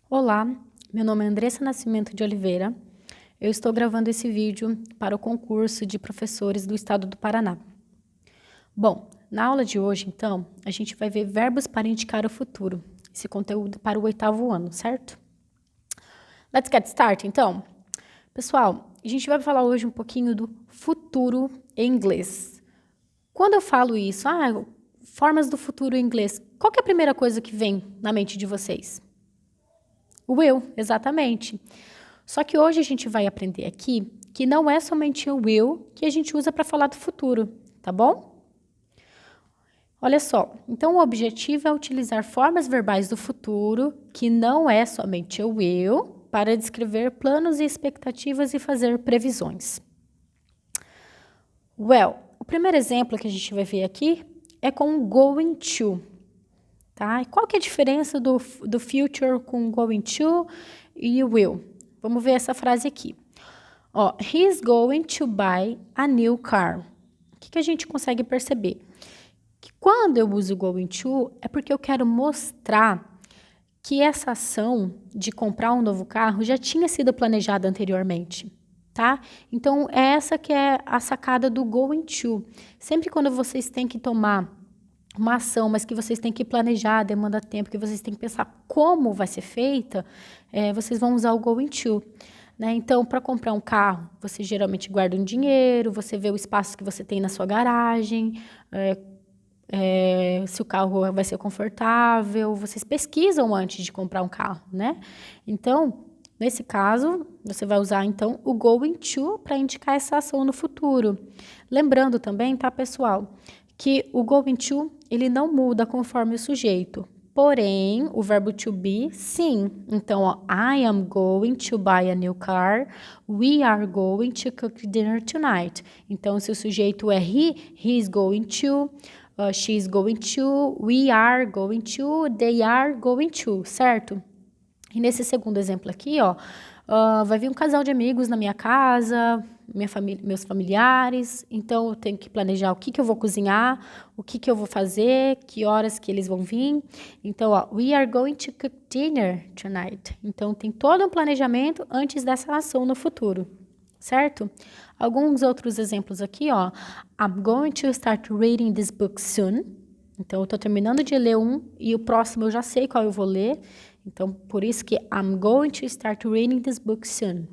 Olá, meu nome é Andressa Nascimento de Oliveira. Eu estou gravando esse vídeo para o concurso de professores do estado do Paraná. Bom, na aula de hoje, então, a gente vai ver verbos para indicar o futuro. Esse conteúdo para o 8º ano, certo? Let's get started, então. Pessoal, a gente vai falar hoje um pouquinho do futuro em inglês. Quando eu falo isso, formas do futuro em inglês, qual que é a primeira coisa que vem na mente de vocês? Will, exatamente. Só que hoje a gente vai aprender aqui que não é somente o will que a gente usa para falar do futuro, tá bom? Olha só, então o objetivo é utilizar formas verbais do futuro, que não é somente o will, para descrever planos e expectativas e fazer previsões. Well, o primeiro exemplo que a gente vai ver aqui é com going to. Tá? E qual que é a diferença do future com going to e will? Vamos ver essa frase aqui. Ó, he's going to buy a new car. O que a gente consegue perceber? Que quando eu uso going to, é porque eu quero mostrar que essa ação de comprar um novo carro já tinha sido planejada anteriormente. Tá? Então, essa que é a sacada do going to. Sempre quando vocês têm que tomar uma ação, mas que vocês têm que planejar, demanda tempo, que vocês têm que pensar como vai ser feita, vocês vão usar o going to. Né? Então, para comprar um carro, você geralmente guarda um dinheiro, você vê o espaço que você tem na sua garagem, se o carro vai ser confortável, vocês pesquisam antes de comprar um carro, né? Então, nesse caso, você vai usar, então, o going to para indicar essa ação no futuro. Lembrando também, tá, pessoal, que o going to, ele não muda conforme o sujeito. Porém, o verbo to be, sim. Então, ó, I am going to buy a new car. We are going to cook dinner tonight. Então, se o sujeito é he is going to, she is going to, we are going to, they are going to, certo? E nesse segundo exemplo aqui, ó, vai vir um casal de amigos na minha casa, meus familiares, então eu tenho que planejar o que eu vou cozinhar, o que eu vou fazer, que horas que eles vão vir. Então, ó, we are going to cook dinner tonight. Então, tem todo um planejamento antes dessa ação no futuro, certo? Alguns outros exemplos aqui, ó. I'm going to start reading this book soon. Então, eu estou terminando de ler um e o próximo eu já sei qual eu vou ler. Então, por isso que I'm going to start reading this book soon.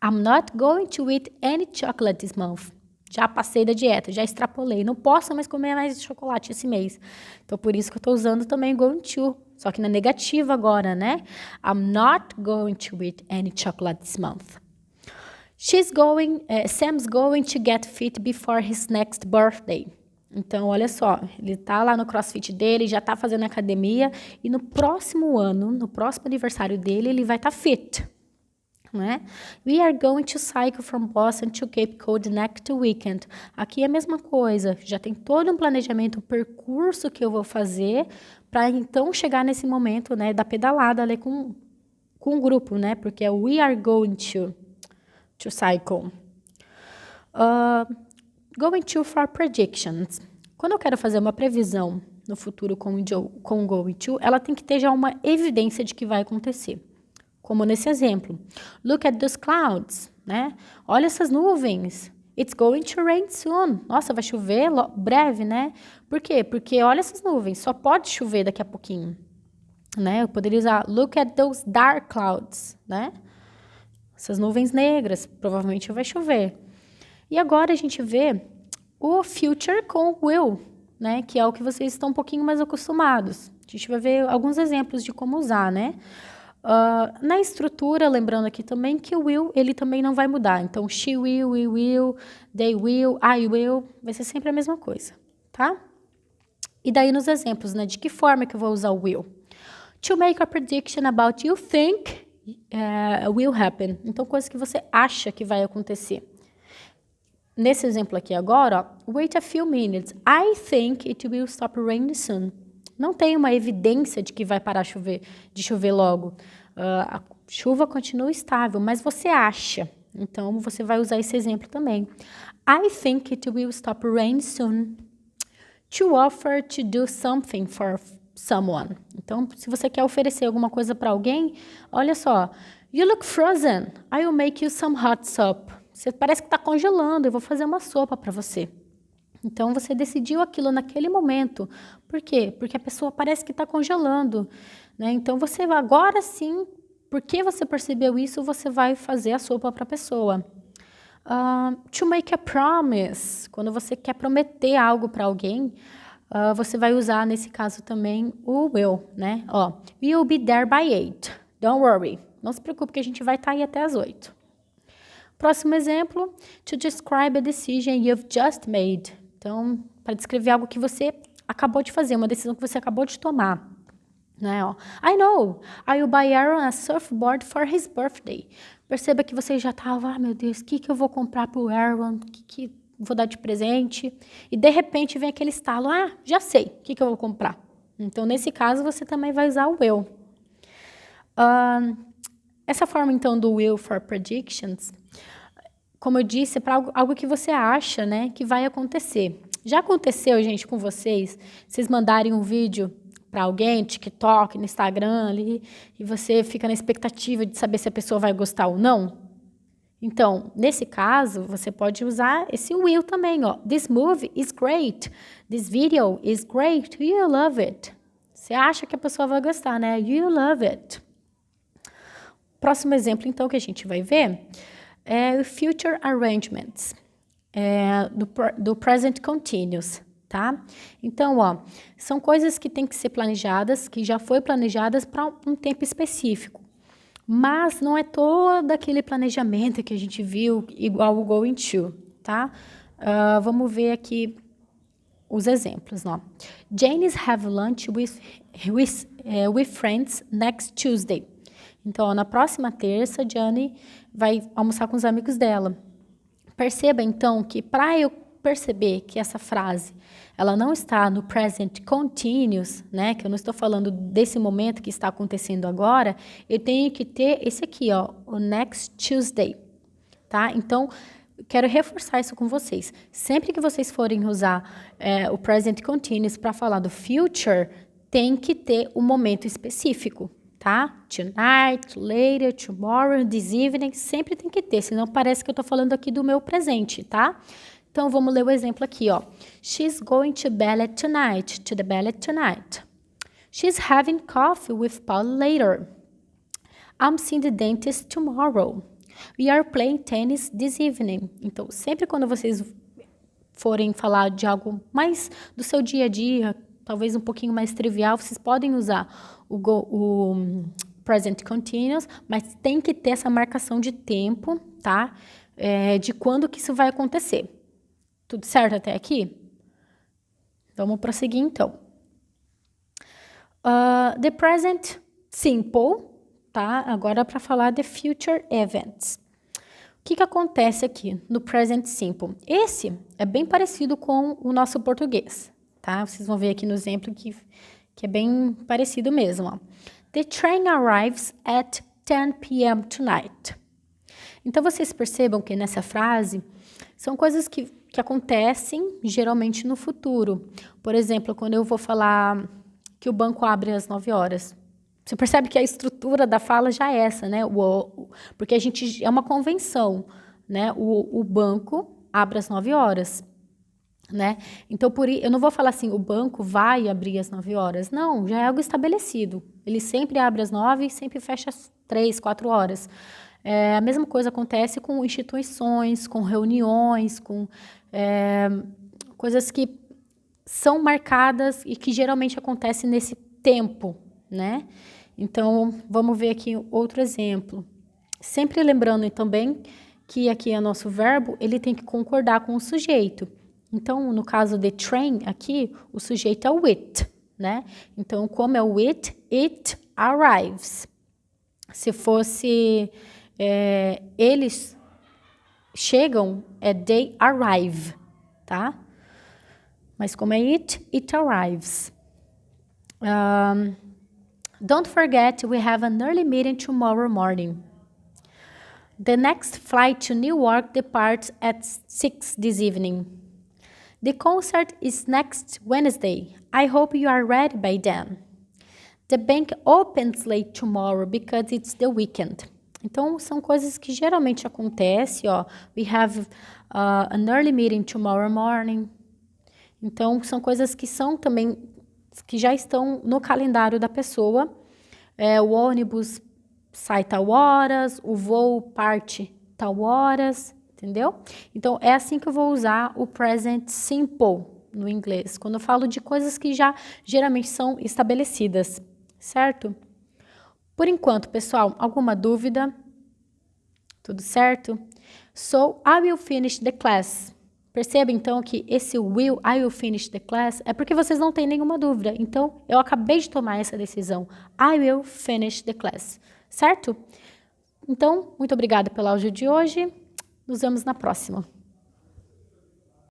I'm not going to eat any chocolate this month. Já passei da dieta, já extrapolei. Não posso mais comer mais chocolate esse mês. Então, por isso que eu estou usando também going to. Só que na negativa agora, né? I'm not going to eat any chocolate this month. Sam's going to get fit before his next birthday. Então, olha só, ele tá lá no CrossFit dele, já tá fazendo academia, e no próximo ano, no próximo aniversário dele, ele vai estar fit, né? We are going to cycle from Boston to Cape Cod next weekend. Aqui é a mesma coisa, já tem todo um planejamento, um percurso que eu vou fazer, para então chegar nesse momento, né, da pedalada ali com o grupo, né? Porque é we are going to cycle. Going to for predictions. Quando eu quero fazer uma previsão no futuro com o going to, ela tem que ter já uma evidência de que vai acontecer. Como nesse exemplo. Look at those clouds, né? Olha essas nuvens. It's going to rain soon. Nossa, vai chover breve, né? Por quê? Porque olha essas nuvens, só pode chover daqui a pouquinho. Né? Eu poderia usar look at those dark clouds, né? Essas nuvens negras, provavelmente vai chover. E agora a gente vê o future com o will, né? Que é o que vocês estão um pouquinho mais acostumados. A gente vai ver alguns exemplos de como usar, né? Na estrutura, lembrando aqui também que o will, ele também não vai mudar. Então, she will, we will, they will, I will, vai ser sempre a mesma coisa, tá? E daí nos exemplos, né? De que forma que eu vou usar o will? To make a prediction about you think will happen. Então, coisas que você acha que vai acontecer. Nesse exemplo aqui agora, ó, wait a few minutes. I think it will stop raining soon. Não tem uma evidência de que vai parar de chover logo. A chuva continua estável, mas você acha. Então, você vai usar esse exemplo também. I think it will stop raining soon. To offer to do something for someone. Então, se você quer oferecer alguma coisa para alguém, olha só. You look frozen. I will make you some hot soup. Você parece que está congelando. Eu vou fazer uma sopa para você. Então, você decidiu aquilo naquele momento. Por quê? Porque a pessoa parece que está congelando, né? Então, você vai, agora sim, porque você percebeu isso, você vai fazer a sopa para a pessoa. To make a promise. Quando você quer prometer algo para alguém, você vai usar, nesse caso também, o will, né? Ó, we'll be there by 8. Don't worry. Não se preocupe que a gente vai estar aí até as 8. Próximo exemplo, to describe a decision you've just made. Então, para descrever algo que você acabou de fazer, uma decisão que você acabou de tomar. Né, ó. I know, I will buy Aaron a surfboard for his birthday. Perceba que você já estava, meu Deus, o que eu vou comprar para o Aaron? O que vou dar de presente? E, de repente, vem aquele estalo, já sei, o que eu vou comprar? Então, nesse caso, você também vai usar o will. Essa forma, então, do will for predictions, como eu disse, é para algo que você acha, né, que vai acontecer. Já aconteceu, gente, com vocês mandarem um vídeo para alguém, TikTok, no Instagram, ali, e você fica na expectativa de saber se a pessoa vai gostar ou não? Então, nesse caso, você pode usar esse will também, ó. This movie is great. This video is great. You love it. Você acha que a pessoa vai gostar, né? You love it. Próximo exemplo, então, que a gente vai ver é o future arrangements, do present continuous, tá? Então, ó, são coisas que têm que ser planejadas, que já foi planejadas para um tempo específico. Mas não é todo aquele planejamento que a gente viu igual o going to, tá? Vamos ver aqui os exemplos, ó. Jane's have lunch with friends next Tuesday. Então, ó, na próxima terça, Jane vai almoçar com os amigos dela. Perceba, então, que para eu perceber que essa frase ela não está no present continuous, né, que eu não estou falando desse momento que está acontecendo agora, eu tenho que ter esse aqui, ó, o next Tuesday, tá? Então, quero reforçar isso com vocês. Sempre que vocês forem usar o present continuous para falar do future, tem que ter um momento específico, tá? Tonight, later, tomorrow, this evening, sempre tem que ter, senão parece que eu estou falando aqui do meu presente, tá? Então, vamos ler o exemplo aqui, ó. She's going to ballet tonight, to the ballet tonight. She's having coffee with Paul later. I'm seeing the dentist tomorrow. We are playing tennis this evening. Então, sempre quando vocês forem falar de algo mais do seu dia a dia, talvez um pouquinho mais trivial, vocês podem usar o present continuous, mas tem que ter essa marcação de tempo, tá? De quando que isso vai acontecer. Tudo certo até aqui? Vamos prosseguir, então. The present simple, tá? Agora para falar de future events. O que acontece aqui no present simple? Esse é bem parecido com o nosso português, tá? Vocês vão ver aqui no exemplo que é bem parecido mesmo, ó. The train arrives at 10 p.m. tonight. Então, vocês percebam que nessa frase são coisas que acontecem geralmente no futuro. Por exemplo, quando eu vou falar que o banco abre às 9 horas. Você percebe que a estrutura da fala já é essa, né? Porque a gente é uma convenção, né? O banco abre às 9 horas, né? Então, eu não vou falar assim, o banco vai abrir às 9 horas. Não, já é algo estabelecido. Ele sempre abre às 9 e sempre fecha às 3, 4 horas. A mesma coisa acontece com instituições, com reuniões, com coisas que são marcadas e que geralmente acontecem nesse tempo, né? Então, vamos ver aqui outro exemplo. Sempre lembrando também que aqui é nosso verbo, ele tem que concordar com o sujeito. Então, no caso de train, aqui, o sujeito é o it, né? Então, como é o it arrives. Se fosse eles chegam, they arrive, tá? Mas como é it arrives. Don't forget, we have an early meeting tomorrow morning. The next flight to New York departs at 6 this evening. The concert is next Wednesday. I hope you are ready by then. The bank opens late tomorrow because it's the weekend. Então, são coisas que geralmente acontecem, ó. We have an early meeting tomorrow morning. Então, são coisas que são também, que já estão no calendário da pessoa. O ônibus sai tal horas, o voo parte tal horas, entendeu? Então, é assim que eu vou usar o present simple no inglês, quando eu falo de coisas que já geralmente são estabelecidas, certo? Por enquanto, pessoal, alguma dúvida? Tudo certo? So, I will finish the class. Perceba, então, que esse will, I will finish the class, é porque vocês não têm nenhuma dúvida. Então, eu acabei de tomar essa decisão. I will finish the class. Certo? Então, muito obrigada pelo áudio de hoje. Nos vemos na próxima.